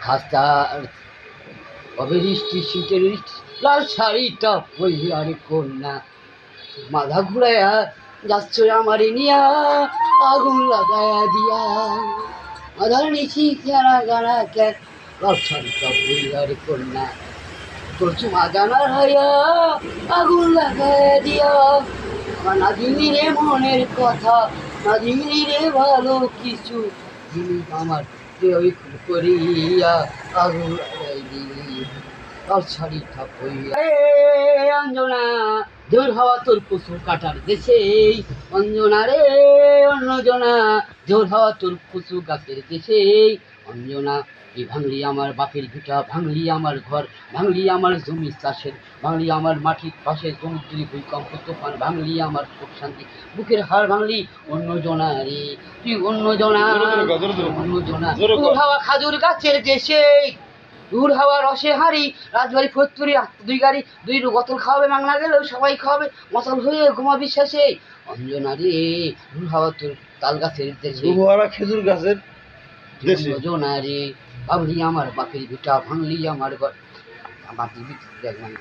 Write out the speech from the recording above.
খাস্তার অবৃষ্টি শীতের লাল শাড়িটা পরিহারে কন্যা মাথা ঘুরাইয়া যাচ্ছ আমার নিয়া আগুন লাগাইয়া দিয়া মাথার নিচি কেনা গানা কে লাল শাড়িটা পরিহারে কন্যা তোর চুমা গানা হাইয়া আগুন লাগাইয়া দিয়া আমার নাদিনী রে মনের কথা নাদিনী রে ভালো কিছু জিনিস আমার করিয়া আগুন লাগাই দিলি লাল শাড়িটা পরিয়া অঞ্জনা জোর হওয়া তোর পশু কাটার দেশে অঞ্জনা রে অন্যজনা জোর হওয়া তোর পশু গাছের দেশে অঞ্জনা এই ভাঙলি আমার বাপের ভিটা ভাঙলি আমার ঘর ভাঙলি আমার জমি চাষের ভাঙলি আমার মাটির পাশে সমুদ্রী ভূমিকম্প তুফান ভাঙলি আমার সুখ শান্তি বুকের হাড় ভাঙলি অন্যজনা রে তুই অন্যজনা অন্যজনা দূর হাওয়া খাজুর গাছের দেশে দূর হাওয়া রসে হাঁড়ি রাজবাড়ি ফতুরি দুই গাড়ি দুই বোতল খাওয়াবে মাংনা গেলেও সবাই খাওয়াবে মশাল হয়ে ঘুমাবি শেষে অঞ্জনা রে দূর হাওয়া তোর তাল গাছের দেশে খেজুর গাছের অঞ্জনা রে ভাঙলি আমার বাপের ভিটা ভাঙলি আমার ঘর আমার দিবি দেখলাম।